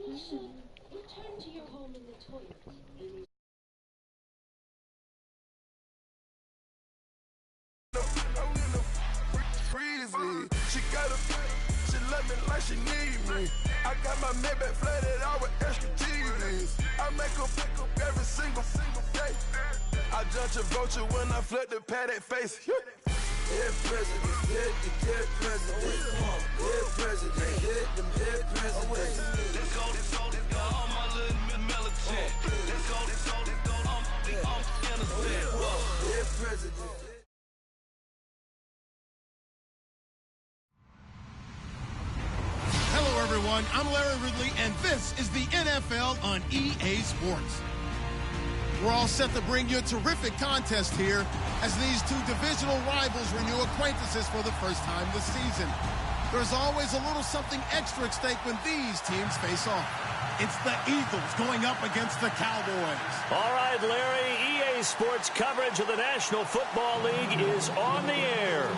Listen, return to your home in the toilet. She got a, she love me like she need me. I got my Maybach flooded out with extra cheese. I make her pick up every single day. I judge a vulture when I flip the Paddock face. Dead president, hit the dead president. Dead president, hit them dead presidents. Let's go, all my little militant. Let's go, I'm innocent. Dead president. Hello, everyone. I'm Larry Ridley, and this is the NFL on EA Sports. We're all set to bring you a terrific contest here as these two divisional rivals renew acquaintances for the first time this season. There's always a little something extra at stake when these teams face off. It's the Eagles going up against the Cowboys. All right, Larry, EA Sports coverage of the National Football League is on the air.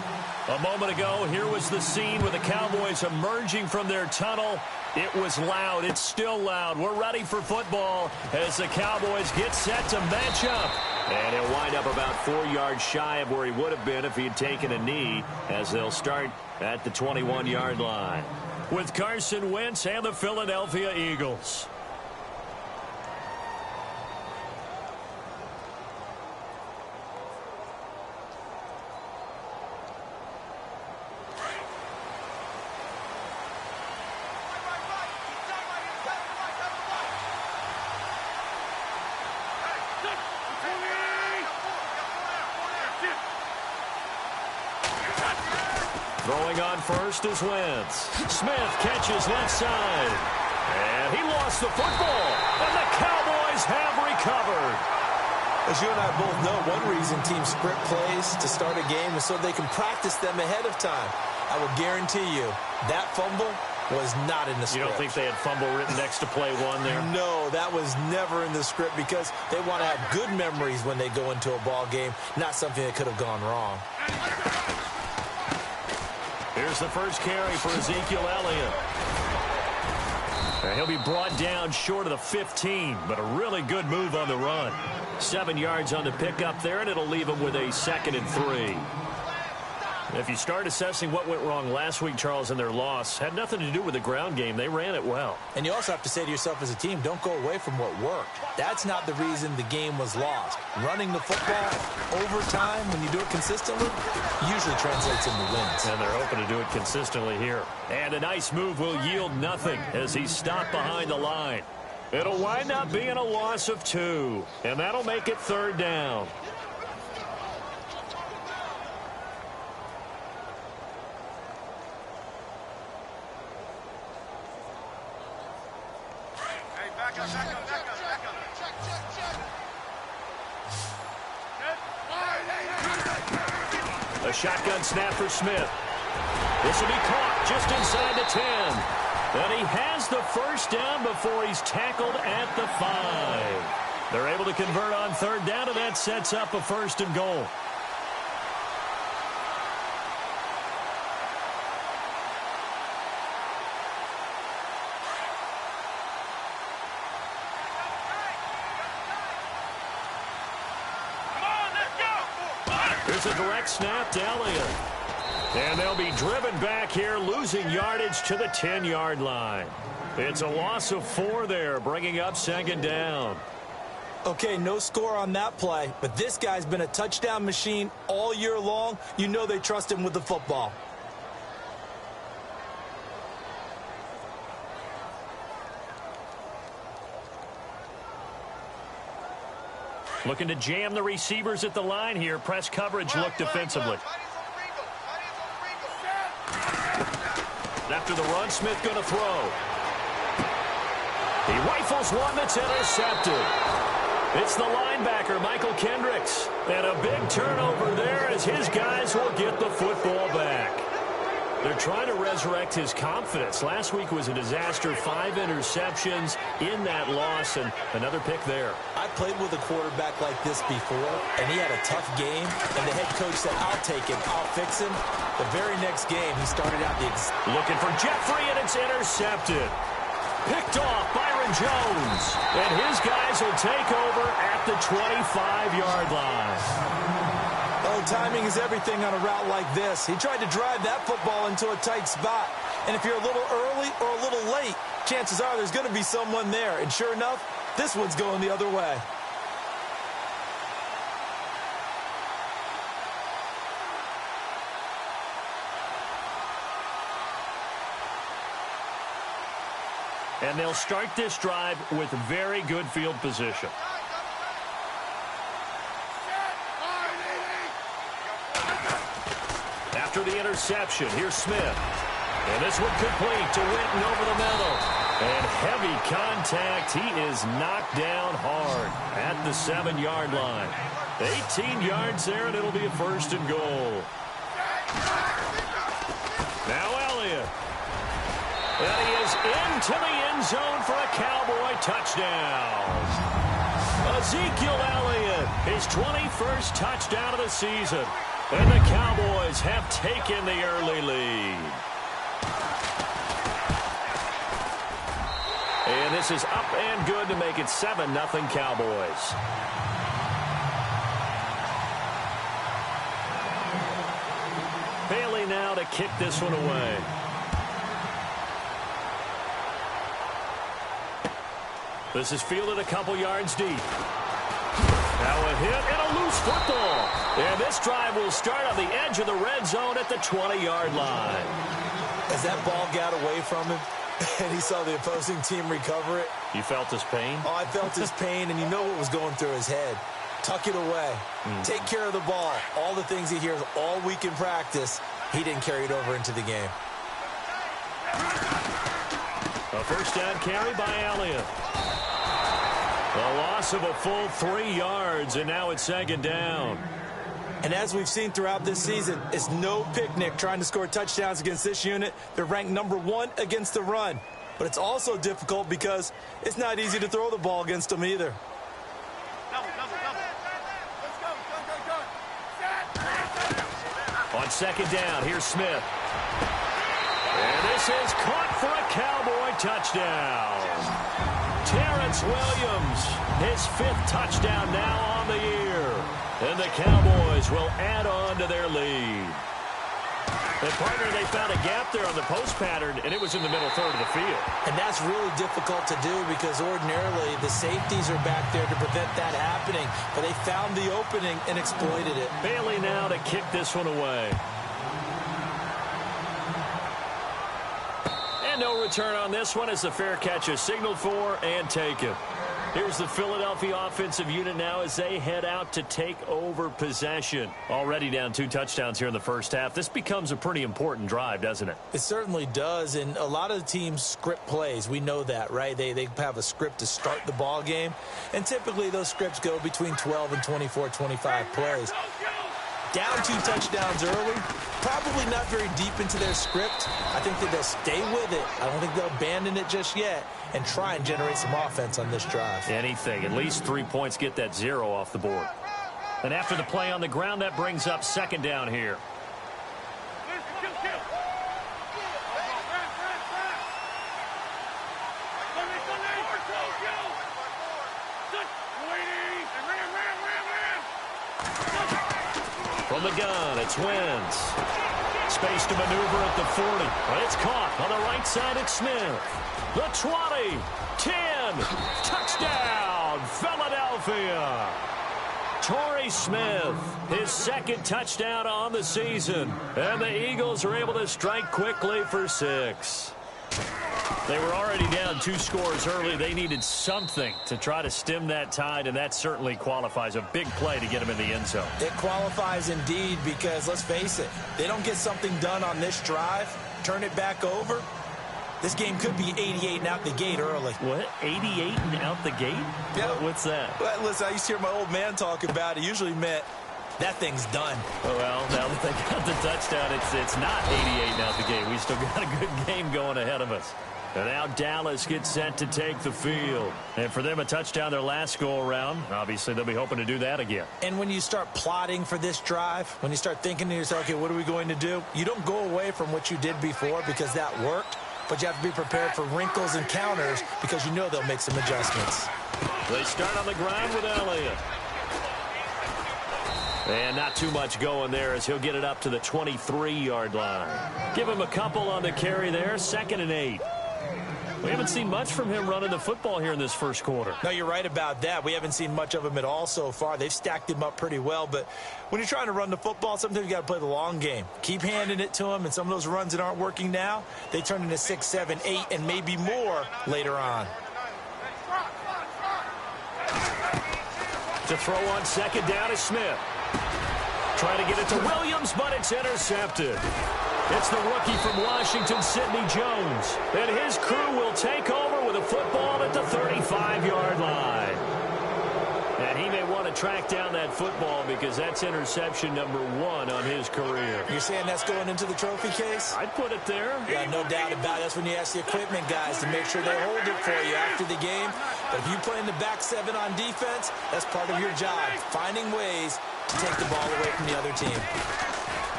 A moment ago, here was the scene with the Cowboys emerging from their tunnel. It was loud. It's still loud. We're ready for football as the Cowboys get set to match up. And he'll wind up about 4 yards shy of where he would have been if he had taken a knee, as they'll start at the 21-yard line with Carson Wentz and the Philadelphia Eagles. Throwing on first is Wentz. Smith catches left side. And he lost the football. And the Cowboys have recovered. As you and I both know, one reason teams sprint plays to start a game is so they can practice them ahead of time. I will guarantee you that fumble was not in the script. You don't think they had fumble written next to play one there? No, that was never in the script because they want to have good memories when they go into a ball game, not something that could have gone wrong. Here's the first carry for Ezekiel Elliott. He'll be brought down short of the 15, but a really good move on the run. 7 yards on the pickup there, and it'll leave him with a 2nd and 3. If you start assessing what went wrong last week, Charles, in their loss, had nothing to do with the ground game. They ran it well. And you also have to say to yourself as a team, don't go away from what worked. That's not the reason the game was lost. Running the football over time, when you do it consistently, usually translates into wins. And they're hoping to do it consistently here. And a nice move will yield nothing as he's stopped behind the line. It'll wind up being a loss of 2, and that'll make it 3rd down. A shotgun snap for Smith. This will be caught just inside the 10. And he has the first down before he's tackled at the 5. They're able to convert on 3rd down, and that sets up a 1st and goal. Here's a direct snap to Elliott. And they'll be driven back here, losing yardage to the 10-yard line. It's a loss of 4 there, bringing up 2nd down. Okay, no score on that play, but this guy's been a touchdown machine all year long. You know they trust him with the football. Looking to jam the receivers at the line here. Press coverage look defensively. After the run, Smith going to throw. He rifles one that's intercepted. It's the linebacker, Michael Kendricks. And a big turnover there as his guys will get the football back. They're trying to resurrect his confidence. Last week was a disaster. 5 interceptions in that loss, and another pick there. I played with a quarterback like this before, and he had a tough game, and the head coach said, I'll take him, I'll fix him. The very next game, he started out looking for Jeffrey, and it's intercepted. Picked off Byron Jones, and his guys will take over at the 25-yard line. Oh, timing is everything on a route like this. He tried to drive that football into a tight spot. And if you're a little early or a little late, chances are there's going to be someone there. And sure enough, this one's going the other way. And they'll start this drive with very good field position. After the interception, here's Smith. And this one complete to Winton over the middle. And heavy contact. He is knocked down hard at the 7-yard line. 18 yards there, and it'll be a 1st and goal. Now Elliott. And he is into the end zone for a Cowboy touchdown. Ezekiel Elliott, his 21st touchdown of the season. And the Cowboys have taken the early lead. And this is up and good to make it 7-0 Cowboys. Bailey now to kick this one away. This is fielded a couple yards deep. Now a hit and a loose football. And this drive will start on the edge of the red zone at the 20-yard line. As that ball got away from him and he saw the opposing team recover it. You felt his pain? Oh, I felt his pain, and you know what was going through his head. Tuck it away. Take care of the ball. All the things he hears all week in practice, he didn't carry it over into the game. A 1st down carry by Elliott. A loss of a full 3 yards, and now it's 2nd down. And as we've seen throughout this season, it's no picnic trying to score touchdowns against this unit. They're ranked #1 against the run. But it's also difficult because it's not easy to throw the ball against them either. On 2nd down, here's Smith. And this is caught for a Cowboy touchdown. Terrence Williams, his 5th touchdown now on the year. And the Cowboys will add on to their lead. And, partner, they found a gap there on the post pattern, and it was in the middle third of the field. And that's really difficult to do because ordinarily the safeties are back there to prevent that happening. But they found the opening and exploited it. Bailey now to kick this one away. And no return on this one as the fair catch is signaled for and taken. Here's the Philadelphia offensive unit now as they head out to take over possession. Already down 2 touchdowns here in the first half. This becomes a pretty important drive, doesn't it? It certainly does, and a lot of the teams script plays. We know that, right? They have a script to start the ball game, and typically those scripts go between 12 and 24, 25 plays. Down 2 touchdowns early, probably not very deep into their script. I think that they'll stay with it. I don't think they'll abandon it just yet and try and generate some offense on this drive. Anything. At least 3 points, get that 0 off the board. And after the play on the ground, that brings up 2nd down here. From the gun, it's Wentz. Space to maneuver at the 40. But it's caught on the right side. It's Smith. The 20, 10, touchdown, Philadelphia. Torrey Smith, his 2nd touchdown on the season. And the Eagles are able to strike quickly for 6. They were already down 2 scores early. They needed something to try to stem that tide, and that certainly qualifies. A big play to get them in the end zone. It qualifies indeed because, let's face it, they don't get something done on this drive, turn it back over, this game could be 88 and out the gate early. What? 88 and out the gate? Yeah. What's that? Well, listen, I used to hear my old man talk about it. Usually meant that thing's done. Well, now that they got the touchdown, it's not 88 now the game. We still got a good game going ahead of us. And now Dallas gets set to take the field. And for them, a touchdown their last go-around. Obviously, they'll be hoping to do that again. And when you start plotting for this drive, when you start thinking to yourself, okay, what are we going to do? You don't go away from what you did before because that worked, but you have to be prepared for wrinkles and counters because you know they'll make some adjustments. They start on the ground with Elliott. And not too much going there as he'll get it up to the 23-yard line. Give him a couple on the carry there, 2nd and 8. We haven't seen much from him running the football here in this first quarter. No, you're right about that. We haven't seen much of him at all so far. They've stacked him up pretty well, but when you're trying to run the football, sometimes you got to play the long game. Keep handing it to him, and some of those runs that aren't working now, they turn into 6, 7, 8, and maybe more later on. To throw on 2nd down is Smith. Trying to get it to Williams, but it's intercepted. It's the rookie from Washington, Sidney Jones. And his crew will take over with a football at the 35-yard line. And he may want to track down that football because that's interception number 1 on his career. You're saying that's going into the trophy case? I'd put it there. Yeah, no doubt about it. That's when you ask the equipment guys to make sure they hold it for you after the game. But if you play in the back 7 on defense, that's part of your job, finding ways to take the ball away from the other team.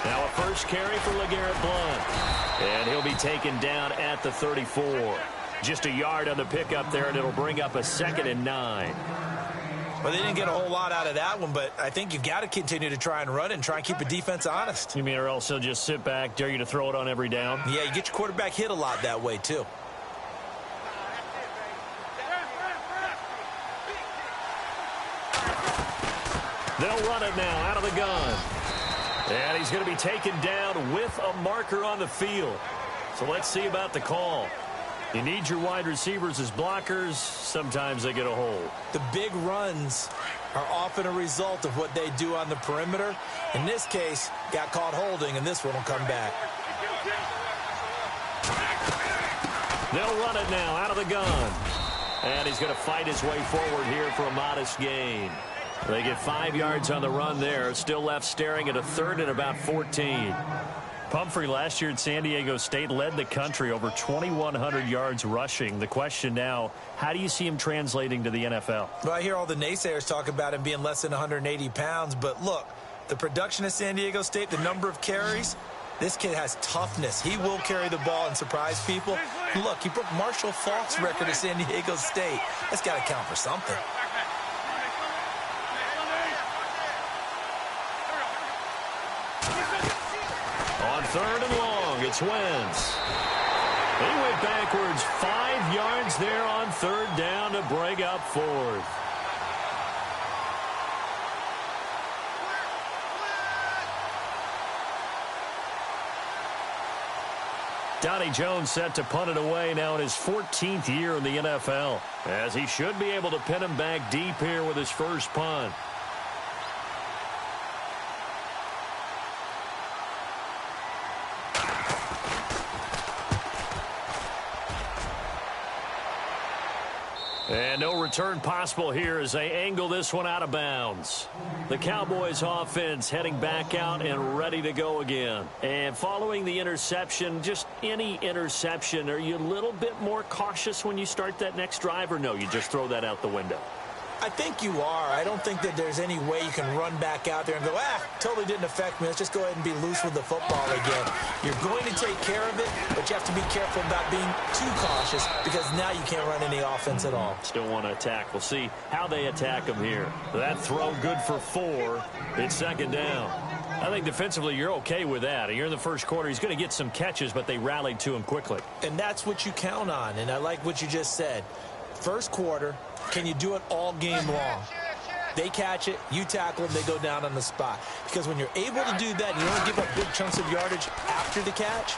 Now a first carry for LeGarrette Blount. And he'll be taken down at the 34. Just a yard on the pickup there, and it'll bring up a 2nd and 9. Well, they didn't get a whole lot out of that one, but I think you've got to continue to try and run it and try and keep the defense honest. You mean or else he'll just sit back, dare you to throw it on every down? Yeah, you get your quarterback hit a lot that way, too. They'll run it now out of the gun. And he's going to be taken down with a marker on the field. So let's see about the call. You need your wide receivers as blockers. Sometimes they get a hold. The big runs are often a result of what they do on the perimeter. In this case, got caught holding, and this one will come back. They'll run it now out of the gun. And he's going to fight his way forward here for a modest gain. They get 5 yards on the run there. Still left staring at a 3rd and about 14. Pumphrey last year at San Diego State led the country over 2,100 yards rushing. The question now, how do you see him translating to the NFL? Well, I hear all the naysayers talk about him being less than 180 pounds, but look, the production at San Diego State, the number of carries, this kid has toughness. He will carry the ball and surprise people. Look, he broke Marshall Faulk's record at San Diego State. That's got to count for something. On 3rd and long, it's Wentz. He went backwards 5 yards there on 3rd down to bring up 4th. Donnie Jones set to punt it away now in his 14th year in the NFL, as he should be able to pin him back deep here with his first punt. And no return possible here as they angle this one out of bounds. The Cowboys offense heading back out and ready to go again. And following the interception, just any interception, are you a little bit more cautious when you start that next drive, or no, you just throw that out the window? I think you are. I don't think that there's any way you can run back out there and go, totally didn't affect me. Let's just go ahead and be loose with the football again. You're going to take care of it, but you have to be careful about being too cautious because now you can't run any offense at all. Still want to attack. We'll see how they attack him here. That throw good for 4. It's 2nd down. I think defensively you're okay with that. You're in the first quarter. He's going to get some catches, but they rallied to him quickly. And that's what you count on, and I like what you just said. First quarter, can you do it all game long? They catch it, you tackle them, they go down on the spot. Because when you're able to do that, and you don't give up big chunks of yardage after the catch,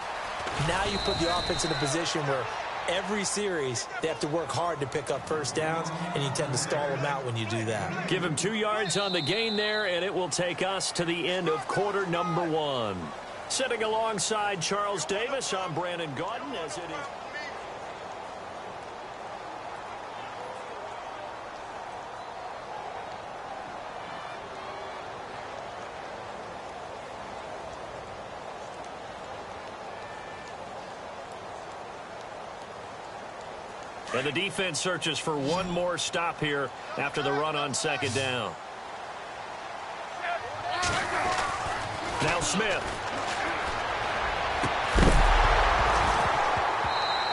now you put the offense in a position where every series they have to work hard to pick up first downs, and you tend to stall them out when you do that. Give him 2 yards on the gain there, and it will take us to the end of quarter number 1. Sitting alongside Charles Davis, I'm Brandon Gaudin as it is. And the defense searches for one more stop here after the run on second down. Now Smith.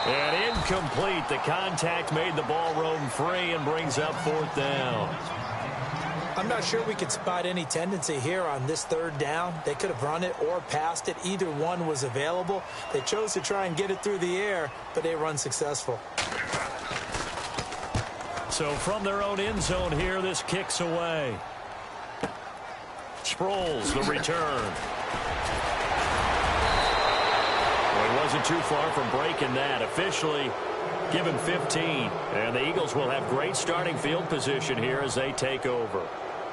And incomplete. The contact made the ball roam free and brings up fourth down. I'm not sure we could spot any tendency here on this third down. They could have run it or passed it. Either one was available. They chose to try and get it through the air, but they were unsuccessful. So from their own end zone here, this kicks away. Sproles, the return. Well, he wasn't too far from breaking that. Officially, give him 15. And the Eagles will have great starting field position here as they take over.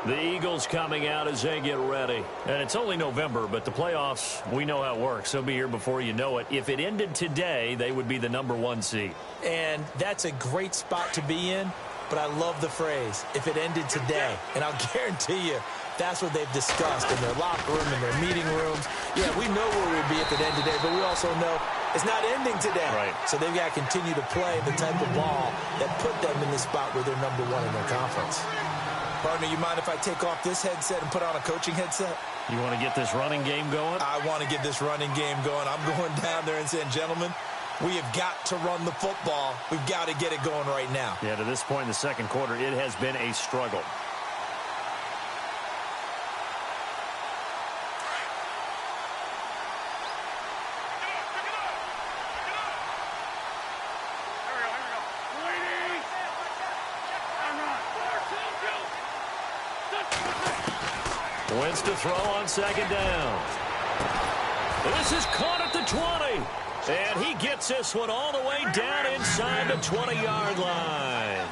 The Eagles coming out as they get ready. And it's only November, but the playoffs, we know how it works. They'll be here before you know it. If it ended today, they would be the #1 seed. And that's a great spot to be in, but I love the phrase, if it ended today. And I'll guarantee you, that's what they've discussed in their locker room, in their meeting rooms. Yeah, we know where we'd be if it ended today, but we also know it's not ending today. Right. So they've got to continue to play the type of ball that put them in the spot where they're #1 in their conference. Partner, you mind if I take off this headset and put on a coaching headset? You want to get this running game going? I want to get this running game going. I'm going down there and saying, gentlemen, we have got to run the football. We've got to get it going right now. Yeah, to this point in the second quarter, it has been a struggle. Wentz to throw on second down. This is caught at the 20. And he gets this one all the way down inside the 20-yard line.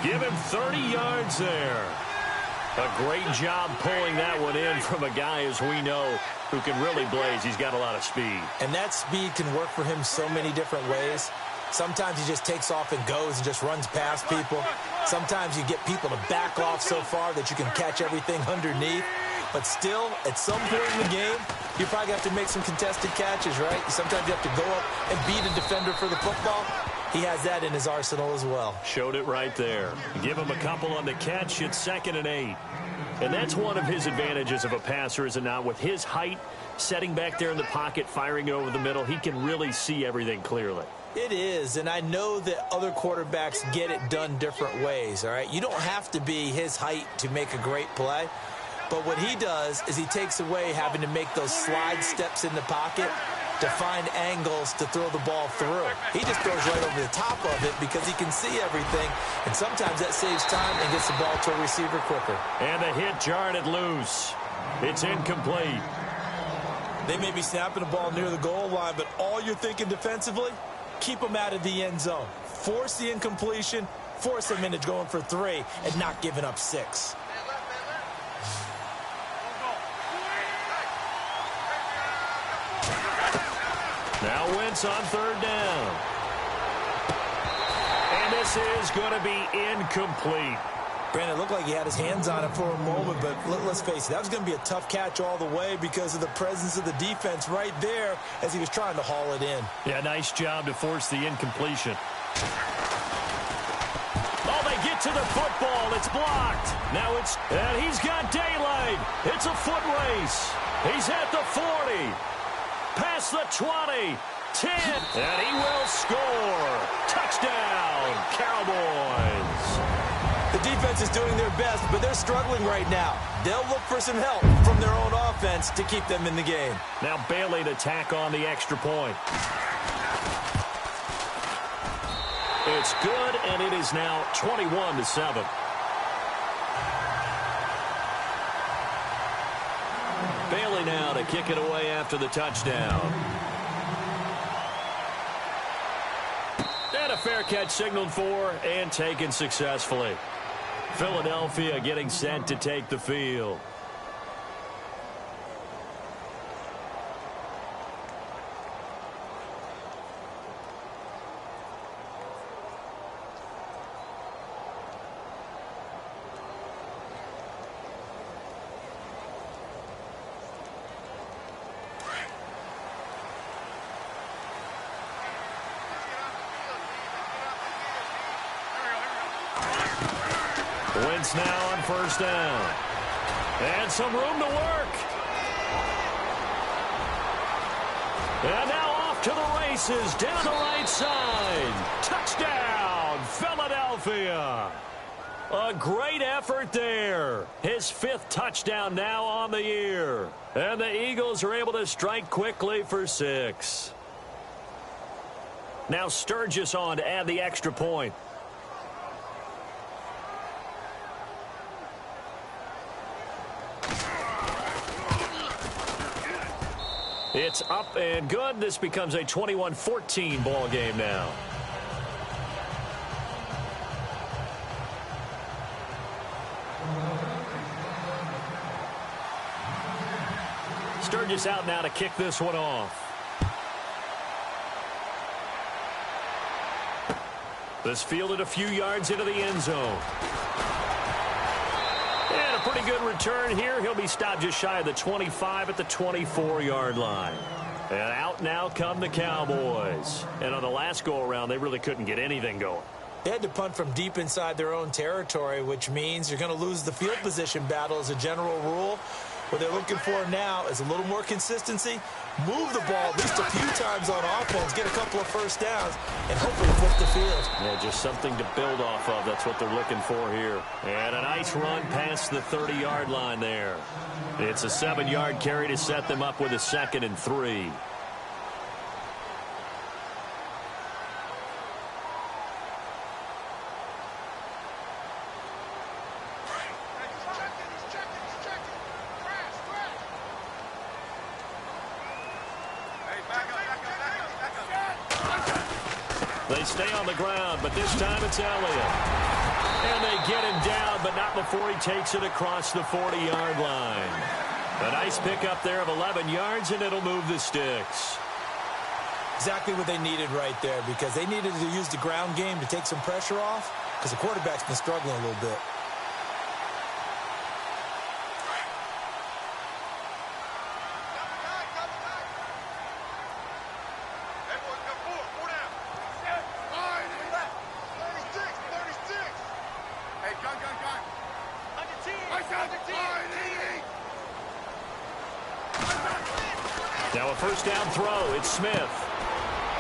Give him 30 yards there. A great job pulling that one in from a guy, as we know, who can really blaze. He's got a lot of speed. And that speed can work for him so many different ways. Sometimes he just takes off and goes and just runs past people. Sometimes you get people to back off so far that you can catch everything underneath. But still, at some point in the game, you probably have to make some contested catches, right? Sometimes you have to go up and beat a defender for the football. He has that in his arsenal as well. Showed it right there. Give him a couple on the catch. It's 2nd and 8. And that's one of his advantages of a passer, is it not? With his height, setting back there in the pocket, firing it over the middle, he can really see everything clearly. It is, and I know that other quarterbacks get it done different ways, all right? You don't have to be his height to make a great play. But what he does is he takes away having to make those slide steps in the pocket to find angles to throw the ball through. He just throws right over the top of it because he can see everything, and sometimes that saves time and gets the ball to a receiver quicker. And the hit jarred it loose. It's incomplete. They may be snapping the ball near the goal line, but all you're thinking defensively, keep them out of the end zone. Force the incompletion, force them into going for 3, and not giving up 6. Now Wentz on 3rd down. And this is going to be incomplete. Brandon, it looked like he had his hands on it for a moment, but let's face it, that was going to be a tough catch all the way because of the presence of the defense right there as he was trying to haul it in. Yeah, nice job to force the incompletion. Oh, they get to the football. It's blocked. Now and he's got daylight. It's a foot race. He's at the 40. Past the 20, 10, and he will score. Touchdown, Cowboys. The defense is doing their best, but they're struggling right now. They'll look for some help from their own offense to keep them in the game. Now Bailey to tack on the extra point. It's good, and it is now 21-7. Bailey now to kick it away after the touchdown. And a fair catch signaled for and taken successfully. Philadelphia getting set to take the field. Wentz now on first down. And some room to work. And now off to the races down the right side. Touchdown, Philadelphia. A great effort there. His 5th touchdown now on the year. And the Eagles are able to strike quickly for 6. Now Sturgis on to add the extra point. It's up and good. This becomes a 21-14 ball game now. Sturgis out now to kick this one off. This fielded a few yards into the end zone. And a pretty good return here. He'll be stopped just shy of the 25 at the 24-yard line. And out now come the Cowboys. And on the last go-around, they really couldn't get anything going. They had to punt from deep inside their own territory, which means you're going to lose the field position battle as a general rule. What they're looking for now is a little more consistency, move the ball at least a few times on offense, get a couple of first downs, and hopefully flip the field. Yeah, just something to build off of. That's what they're looking for here. And a nice run past the 30-yard line there. It's a 7-yard carry to set them up with a 2nd and 3. They stay on the ground, but this time it's Elliott. And they get him down, but not before he takes it across the 40-yard line. A nice pickup there of 11 yards, and it'll move the sticks. Exactly what they needed right there, because they needed to use the ground game to take some pressure off, because the quarterback's been struggling a little bit. Now a first down throw. It's Smith.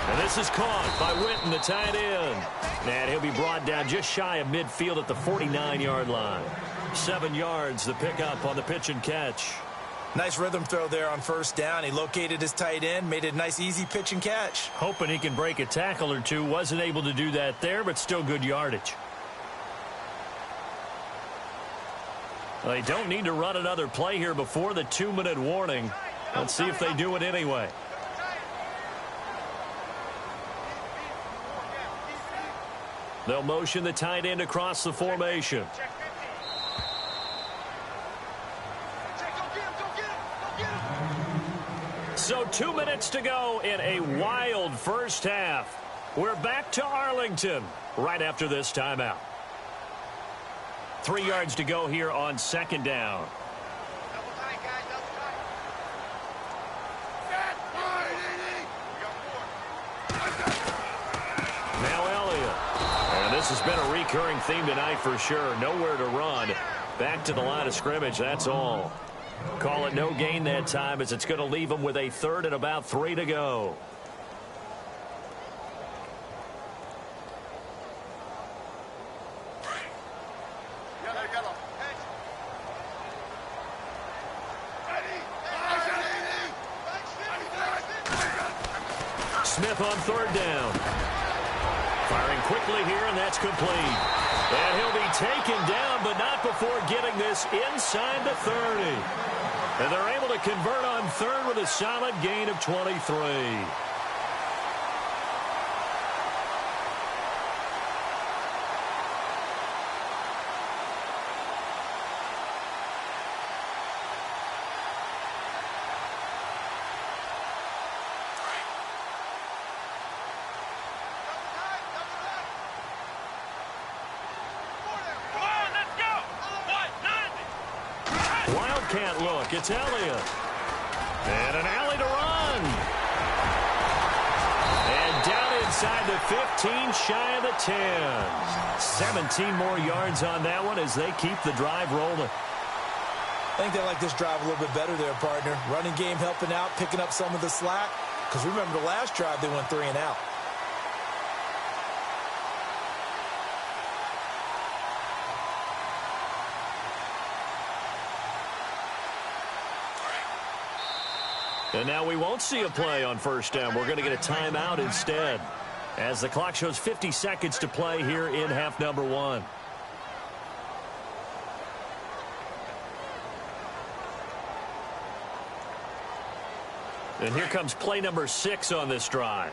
And this is caught by Winton, the tight end. And he'll be brought down just shy of midfield at the 49-yard line. 7 yards, the pickup on the pitch and catch. Nice rhythm throw there on first down. He located his tight end, made it a nice, easy pitch and catch. Hoping he can break a tackle or two. Wasn't able to do that there, but still good yardage. They don't need to run another play here before the 2-minute warning. Let's see if they do it anyway. They'll motion the tight end across the formation. So 2 minutes to go in a wild first half. We're back to Arlington right after this timeout. 3 yards to go here on second down. Now Elliott. And this has been a recurring theme tonight for sure. Nowhere to run. Back to the line of scrimmage, that's all. Call it no gain that time, as it's going to leave them with a 3rd and about 3 to go. Smith on 3rd down. Firing quickly here, and that's complete. And he'll be taken down, but not before getting this inside the 30. And they're able to convert on 3rd with a solid gain of 23. Can't look. It's Elliott. And an alley to run. And down inside the 15, shy of the 10. 17 more yards on that one as they keep the drive rolling. I think they like this drive a little bit better there, partner. Running game helping out, picking up some of the slack. Because remember the last drive, they went 3 and out. And now we won't see a play on first down. We're going to get a timeout instead, as the clock shows 50 seconds to play here in half number 1. And here comes play number 6 on this drive.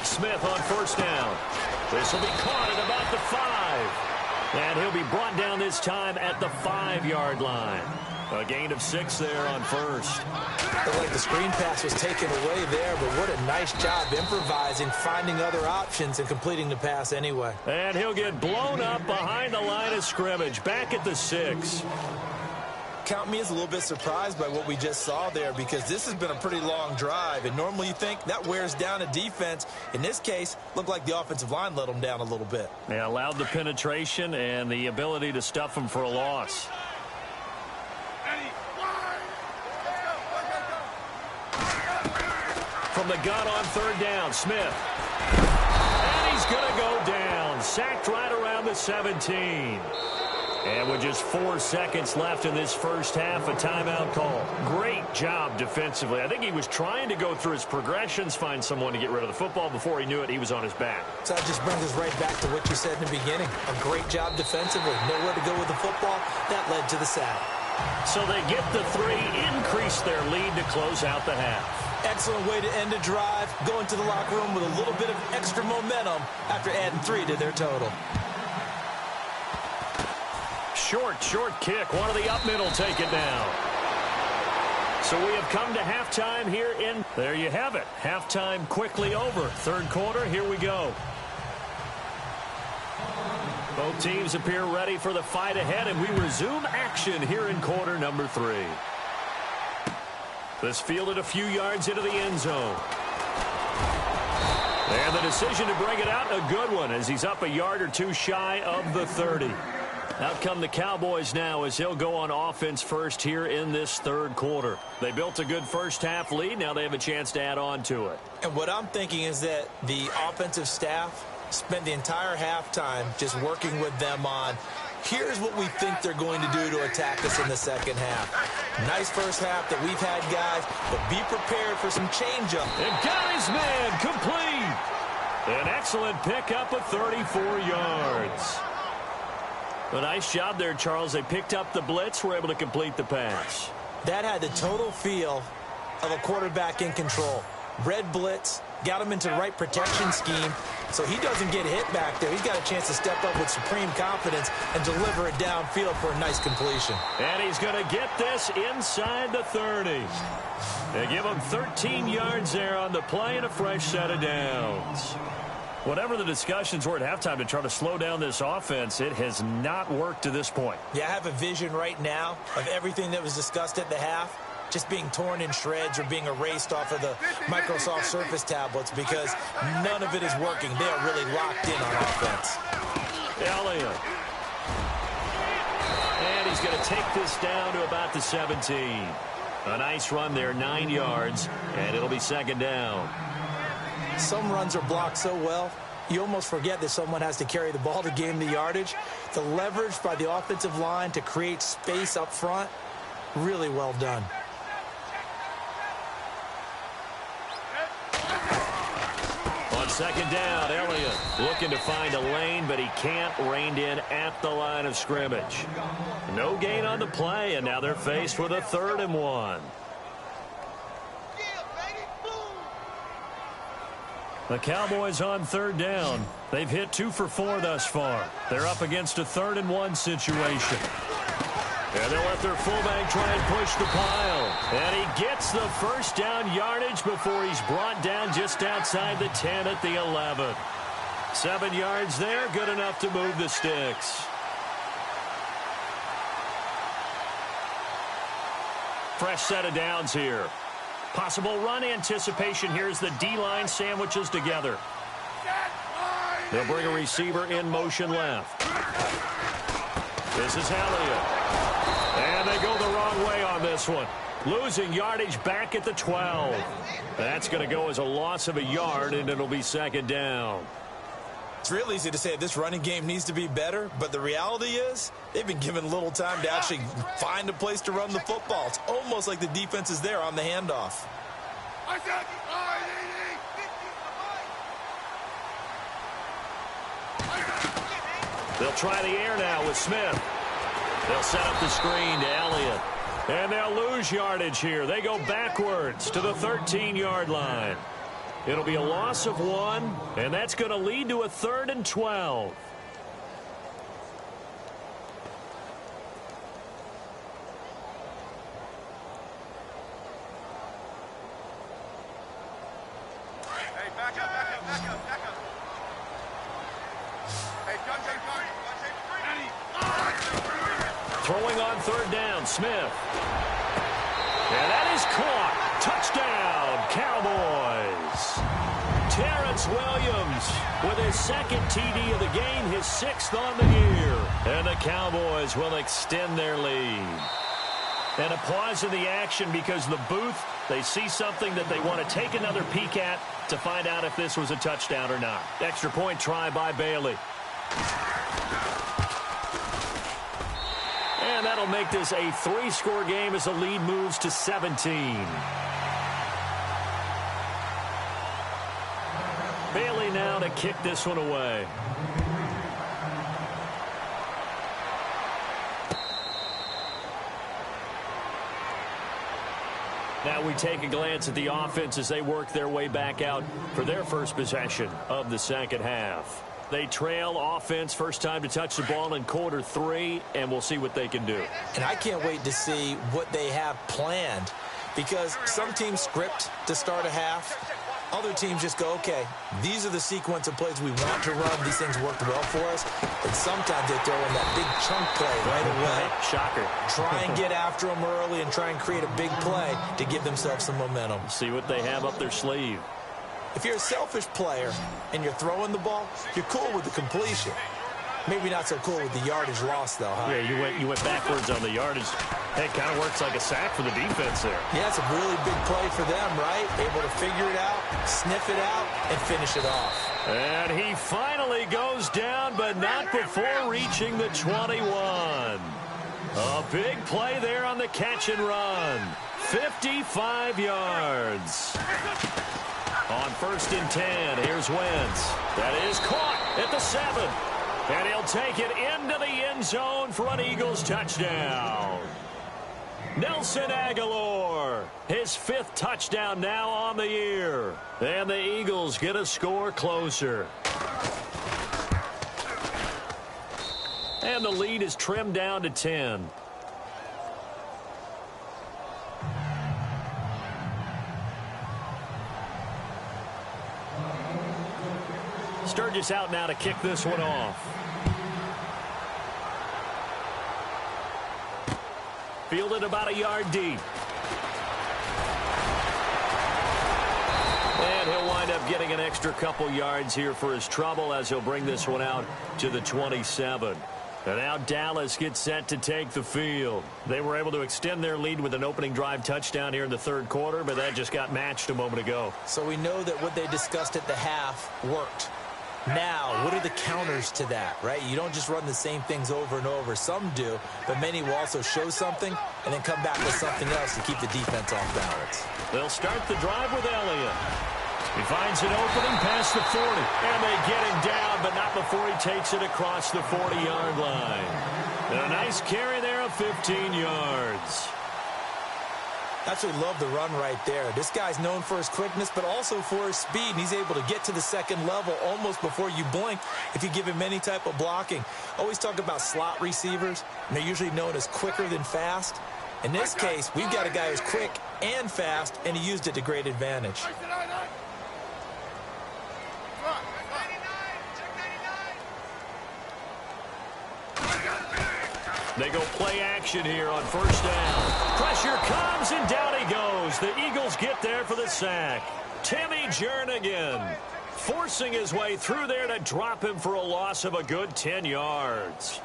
Smith on first down. This will be caught at about the 5. And he'll be brought down this time at the 5-yard line. A gain of 6 there on first. Looked like the screen pass was taken away there, but what a nice job improvising, finding other options, and completing the pass anyway. And he'll get blown up behind the line of scrimmage, back at the 6. Count me as a little bit surprised by what we just saw there, because this has been a pretty long drive, and normally you think that wears down a defense. In this case, looked like the offensive line let them down a little bit. They allowed the penetration and the ability to stuff them for a loss. From the gun on third down, Smith. And he's going to go down. Sacked right around the 17. And with just 4 seconds left in this first half, a timeout call. Great job defensively. I think he was trying to go through his progressions, find someone to get rid of the football. Before he knew it, he was on his back. So that just brings us right back to what you said in the beginning. A great job defensively. Nowhere to go with the football. That led to the sack. So they get the 3, increase their lead to close out the half. Excellent way to end a drive. Go into the locker room with a little bit of extra momentum after adding 3 to their total. Short kick. One of the up middle take it down. So we have come to halftime here in... There you have it. Halftime quickly over. Third quarter, here we go. Both teams appear ready for the fight ahead, and we resume action here in quarter number 3. This fielded a few yards into the end zone. And the decision to bring it out, a good one, as he's up a yard or 2 shy of the 30. Out come the Cowboys now as he'll go on offense first here in this third quarter. They built a good first half lead. Now they have a chance to add on to it. And what I'm thinking is that the offensive staff spent the entire halftime just working with them on, here's what we think they're going to do to attack us in the second half. Nice first half that we've had, guys, but be prepared for some change-up. And got his man complete. An excellent pickup of 34 yards. A nice job there, Charles. They picked up the blitz, were able to complete the pass. That had the total feel of a quarterback in control. Red blitz, got him into the right protection scheme, so he doesn't get hit back there. He's got a chance to step up with supreme confidence and deliver it downfield for a nice completion. And he's going to get this inside the 30. They give him 13 yards there on the play and a fresh set of downs. Whatever the discussions were at halftime to try to slow down this offense, it has not worked to this point. Yeah, I have a vision right now of everything that was discussed at the half just being torn in shreds or being erased off of the Microsoft Surface tablets, because none of it is working. They are really locked in on offense. Elliott. And he's going to take this down to about the 17. A nice run there, 9 yards, and it'll be second down. Some runs are blocked so well, you almost forget that someone has to carry the ball to gain the yardage. The leverage by the offensive line to create space up front, really well done. On second down, Elliott looking to find a lane, but he can't, reined in at the line of scrimmage. No gain on the play, and now they're faced with a 3rd and 1. The Cowboys on third down. They've hit 2 for 4 thus far. They're up against a 3rd and 1 situation. And they'll let their fullback try and push the pile. And he gets the first down yardage before he's brought down just outside the 10 at the 11. 7 yards there, good enough to move the sticks. Fresh set of downs here. Possible run anticipation here as the D-line sandwiches together. They'll bring a receiver in motion left. This is Elliott. And they go the wrong way on this one. Losing yardage back at the 12. That's going to go as a loss of a yard, and it'll be second down. It's real easy to say this running game needs to be better, but the reality is they've been given little time to actually find a place to run the football. It's almost like the defense is there on the handoff. They'll try the air now with Smith. They'll set up the screen to Elliott. And they'll lose yardage here. They go backwards to the 13-yard line. It'll be a loss of 1, and that's going to lead to a 3rd and 12. Hey, back up. Hey, Throwing on 3rd down, Smith. And that is caught. Touchdown, Cowboys. Terrence Williams with his 2nd TD of the game, his 6th on the year. And the Cowboys will extend their lead. And a pause in the action because the booth, they see something that they want to take another peek at to find out if this was a touchdown or not. Extra point try by Bailey. And that'll make this a 3-score game as the lead moves to 17. Bailey now to kick this one away. Now we take a glance at the offense as they work their way back out for their first possession of the second half. They trail offense, first time to touch the ball in quarter 3, and we'll see what they can do. And I can't wait to see what they have planned, because some teams script to start a half. Other teams just go, okay, these are the sequence of plays we want to run. These things worked well for us. And sometimes they throw in that big chunk play right away. Shocker. Try and get after them early and try and create a big play to give themselves some momentum. See what they have up their sleeve. If you're a selfish player and you're throwing the ball, you're cool with the completion. Maybe not so cool with the yardage loss, though, huh? Yeah, you went backwards on the yardage. Hey, it kind of works like a sack for the defense there. Yeah, it's a really big play for them, right? Able to figure it out, sniff it out, and finish it off. And he finally goes down, but not before reaching the 21. A big play there on the catch and run. 55 yards. On 1st and 10, here's Wentz. That is caught at the 7. And he'll take it into the end zone for an Eagles touchdown. Nelson Aguilar, his 5th touchdown now on the year. And the Eagles get a score closer. And the lead is trimmed down to 10. Sturgis out now to kick this one off. Fielded about a yard deep. And he'll wind up getting an extra couple yards here for his trouble as he'll bring this one out to the 27. And now Dallas gets set to take the field. They were able to extend their lead with an opening drive touchdown here in the 3rd quarter, but that just got matched a moment ago. So we know that what they discussed at the half worked. Now, what are the counters to that, right? You don't just run the same things over and over. Some do, but many will also show something and then come back with something else to keep the defense off balance. They'll start the drive with Elliott. He finds an opening past the 40, and they get him down, but not before he takes it across the 40-yard line. And a nice carry there of 15 yards. Absolutely love the run right there. This guy's known for his quickness, but also for his speed. He's able to get to the 2nd level almost before you blink if you give him any type of blocking. Always talk about slot receivers, and they're usually known as quicker than fast. In this case, we've got a guy who's quick and fast, and he used it to great advantage. They go play action here on first down. Pressure comes, and down he goes. The Eagles get there for the sack. Timmy Jernigan forcing his way through there to drop him for a loss of a good 10 yards.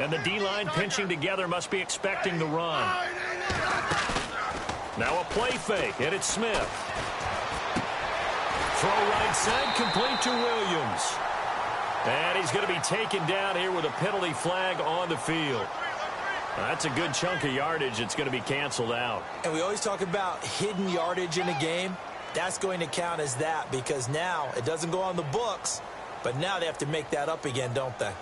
And the D-line pinching together must be expecting the run. Now a play fake, and it's Smith. Throw right side, complete to Williams. And he's going to be taken down here with a penalty flag on the field. That's a good chunk of yardage. It's going to be canceled out. And we always talk about hidden yardage in a game. That's going to count as that because now it doesn't go on the books, but now they have to make that up again, don't they?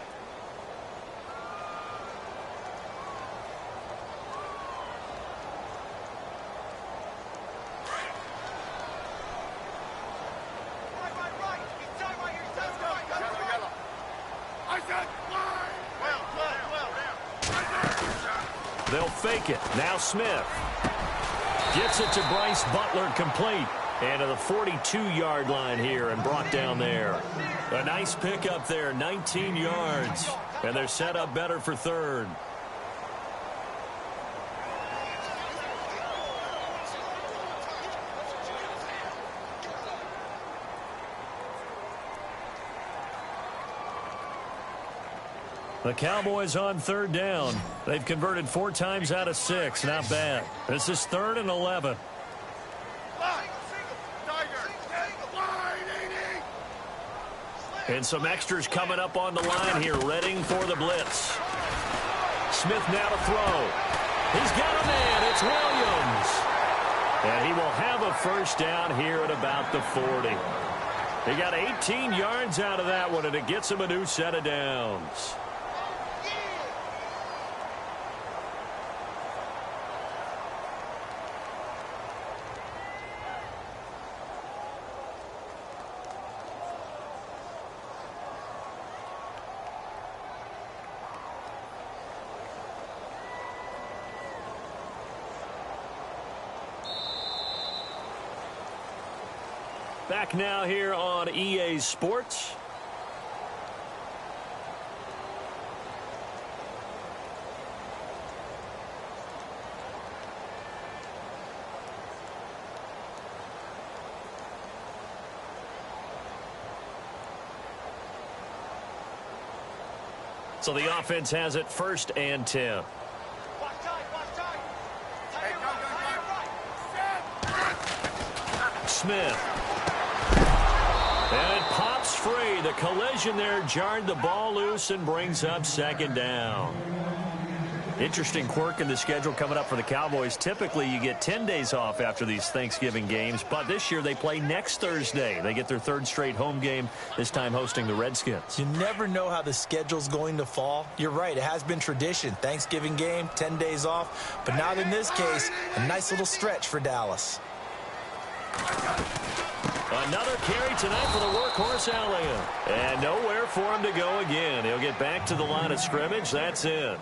They'll fake it. Now Smith gets it to Bryce Butler, complete. And to the 42-yard line here and brought down there. A nice pickup there, 19 yards. And they're set up better for third. The Cowboys on third down. They've converted 4 times out of 6. Not bad. This is 3rd and 11. And some extras coming up on the line here, readying for the blitz. Smith now to throw. He's got a man. It's Williams. And he will have a first down here at about the 40. He got 18 yards out of that one, and it gets him a new set of downs. Back now here on EA Sports. So the offense has it 1st and 10. Smith. And it pops free. The collision there jarred the ball loose and brings up 2nd down. Interesting quirk in the schedule coming up for the Cowboys. Typically, you get 10 days off after these Thanksgiving games, but this year they play next Thursday. They get their 3rd straight home game, this time hosting the Redskins. You never know how the schedule's going to fall. You're right, it has been tradition. Thanksgiving game, 10 days off, but not in this case. A nice little stretch for Dallas. Another carry tonight for the workhorse Elliott. And nowhere for him to go again. He'll get back to the line of scrimmage. That's it.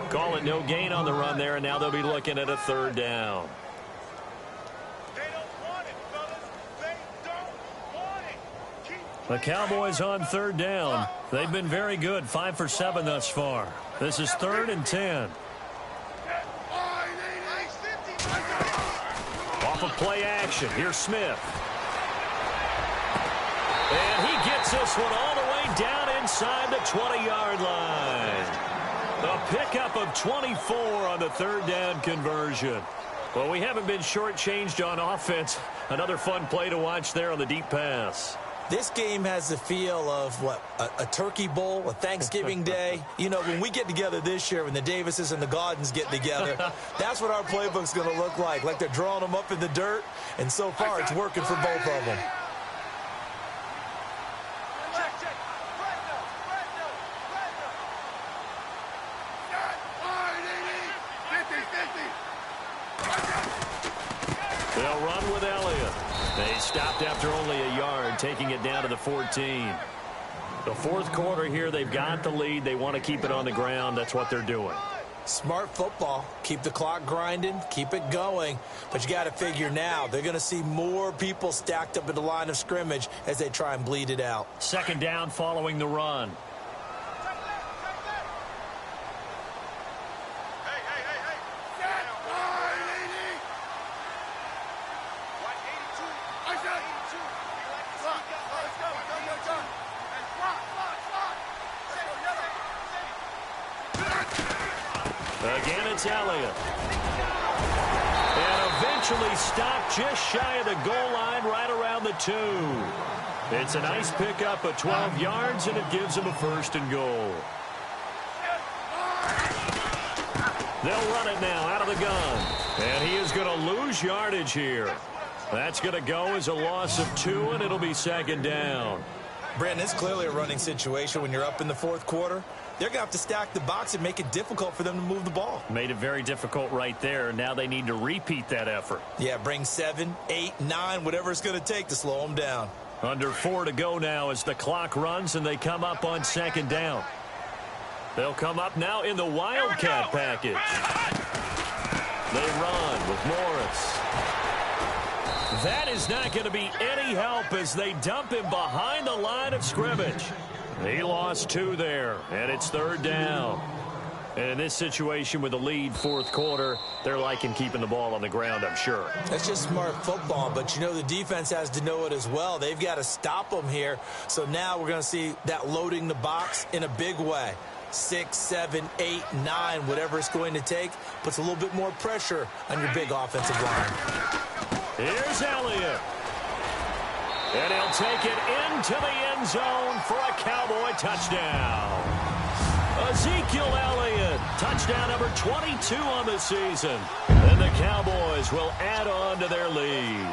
Call it no gain on the run there, and now they'll be looking at a 3rd down. The Cowboys on 3rd down. They've been very good, 5 for 7 thus far. This is 3rd and 10. Off of play action. Here's Smith. And he gets this one all the way down inside the 20-yard line. A pickup of 24 on the 3rd down conversion. Well, we haven't been shortchanged on offense. Another fun play to watch there on the deep pass. This game has the feel of, what, a turkey bowl, a Thanksgiving day. You know, when we get together this year, when the Davises and the Gaudens get together, that's what our playbook's going to look like they're drawing them up in the dirt, and so far it's working for both of them. They'll run with Elliott. They stopped after only a yard, taking it down to the 14. The fourth quarter here, they've got the lead. They want to keep it on the ground. That's what they're doing. Smart football. Keep the clock grinding. Keep it going. But you got to figure now, they're going to see more people stacked up at the line of scrimmage as they try and bleed it out. Second down following the run. Again, it's Elliott. And eventually stopped just shy of the goal line right around the 2. It's a nice pickup of 12 yards, and it gives them a first and goal. They'll run it now out of the gun. And he is going to lose yardage here. That's going to go as a loss of 2, and it'll be second down. Brandon, it's clearly a running situation when you're up in the fourth quarter. They're going to have to stack the box and make it difficult for them to move the ball. Made it very difficult right there. Now they need to repeat that effort. Yeah, bring 7, 8, 9, whatever it's going to take to slow them down. Under 4 to go now as the clock runs, and they come up on second down. They'll come up now in the Wildcat package. They run with Morris. That is not going to be any help as they dump him behind the line of scrimmage. He lost 2 there, and it's third down. And in this situation with the lead fourth quarter, they're liking keeping the ball on the ground, I'm sure. That's just smart football, but you know the defense has to know it as well. They've got to stop them here. So now we're going to see that loading the box in a big way. 6, 7, 8, 9, whatever it's going to take, puts a little bit more pressure on your big offensive line. Here's Elliott. And he'll take it into the end zone for a Cowboy touchdown. Ezekiel Elliott, touchdown number 22 on the season. And the Cowboys will add on to their lead.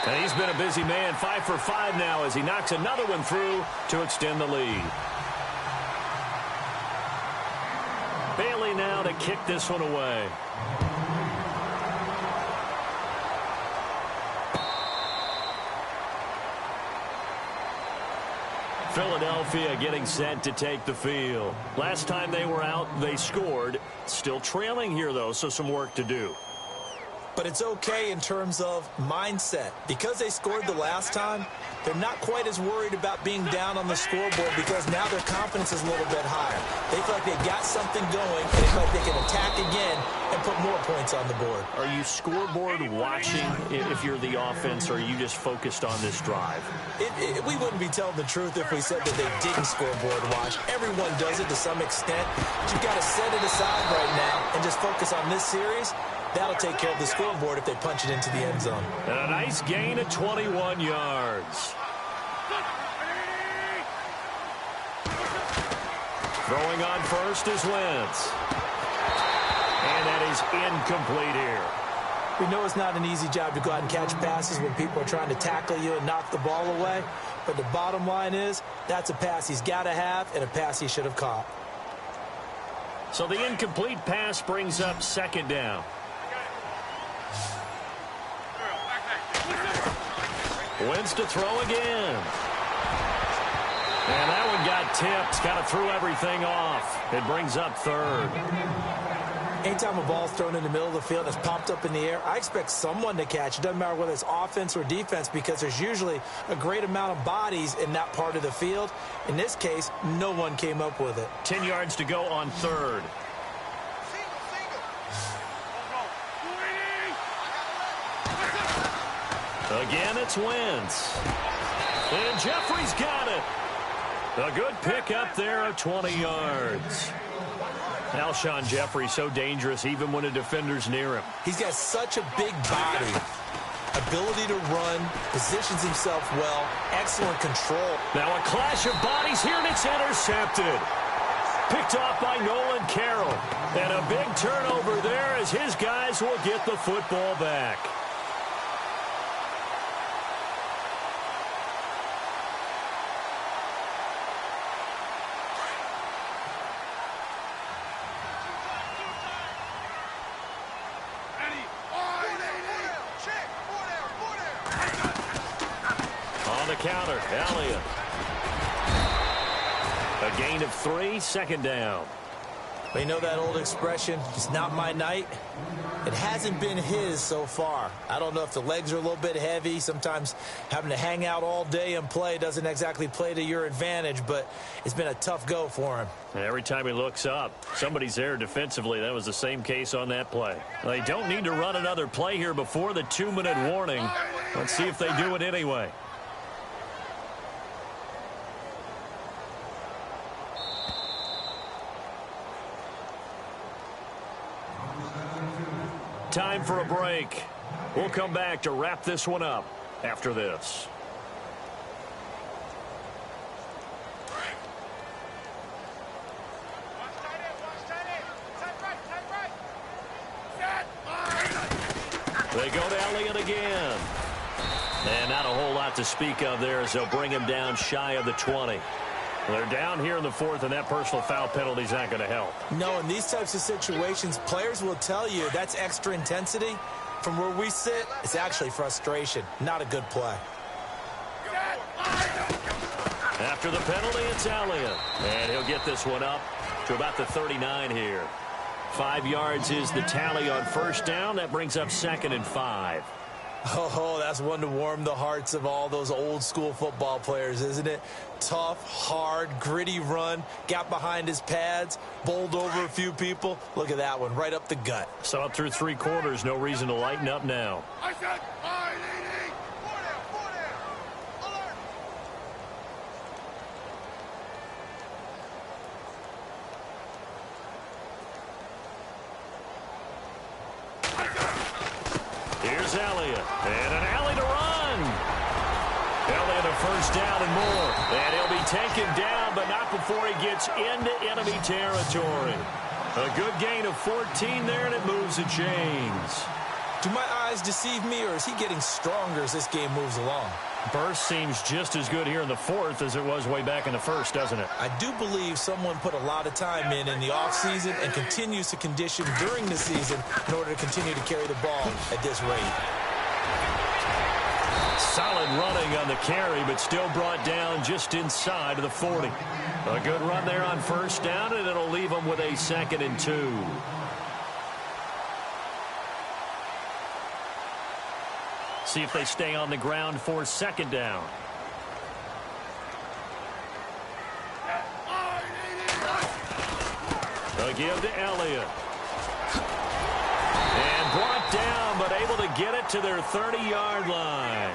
And he's been a busy man, 5 for 5 now as he knocks another one through to extend the lead. Bailey now to kick this one away. Philadelphia getting set to take the field. Last time they were out, they scored. Still trailing here, though, so some work to do. But it's okay in terms of mindset. Because they scored the last time, they're not quite as worried about being down on the scoreboard because now their confidence is a little bit higher. They feel like they've got something going, and they feel like they can attack again and put more points on the board. Are you scoreboard watching if you're the offense, or are you just focused on this drive? We wouldn't be telling the truth if we said that they didn't scoreboard watch. Everyone does it to some extent. But you've got to set it aside right now and just focus on this series. That'll take care of the scoreboard if they punch it into the end zone. And a nice gain of 21 yards. Throwing on first is Wentz. And that is incomplete here. We know it's not an easy job to go out and catch passes when people are trying to tackle you and knock the ball away. But the bottom line is that's a pass he's got to have and a pass he should have caught. So the incomplete pass brings up second down. Wentz to throw again. And that one got tipped. Kind of threw everything off. It brings up third. Anytime a ball's thrown in the middle of the field and it's popped up in the air, I expect someone to catch. It doesn't matter whether it's offense or defense because there's usually a great amount of bodies in that part of the field. In this case, no one came up with it. 10 yards to go on third. Again, it's Wentz. And Jeffrey's got it. A good pick up there of 20 yards. Alshon Jeffrey so dangerous even when a defender's near him. He's got such a big body. Ability to run, positions himself well, excellent control. Now a clash of bodies here, and it's intercepted. Picked off by Nolan Carroll. And a big turnover there as his guys will get the football back. the counter. Elliott. A gain of 3, second down. You know that old expression, it's not my night? It hasn't been his so far. I don't know if the legs are a little bit heavy. Sometimes having to hang out all day and play doesn't exactly play to your advantage, but it's been a tough go for him. And every time he looks up, somebody's there defensively. That was the same case on that play. They don't need to run another play here before the 2-minute warning. Let's see if they do it anyway. Time for a break. We'll come back to wrap this one up after this. They go to Elliott again. And not a whole lot to speak of there as they'll bring him down shy of the 20. They're down here in the 4th, and that personal foul penalty is not going to help. No, in these types of situations, players will tell you that's extra intensity. From where we sit, it's actually frustration. Not a good play. After the penalty, it's Elliott. And he'll get this one up to about the 39 here. 5 yards is the tally on first down. That brings up 2nd and 5. Oh, that's one to warm the hearts of all those old school football players, isn't it? Tough, hard, gritty run, got behind his pads, bowled over a few people. Look at that one, right up the gut. So up through 3 quarters, no reason to lighten up now. I said, Here's Elliott, and an alley to run. Elliott a first down and more, and he'll be taken down, but not before he gets into enemy territory. A good gain of 14 there, and it moves the chains. Do my eyes deceive me, or is he getting stronger as this game moves along? Burst seems just as good here in the 4th as it was way back in the 1st, doesn't it? I do believe someone put a lot of time in the offseason and continues to condition during the season in order to continue to carry the ball at this rate. Solid running on the carry, but still brought down just inside of the 40. A good run there on first down, and it'll leave them with a 2nd and 2. See if they stay on the ground for 2nd down. A give to Elliott. And brought down, but able to get it to their 30-yard line.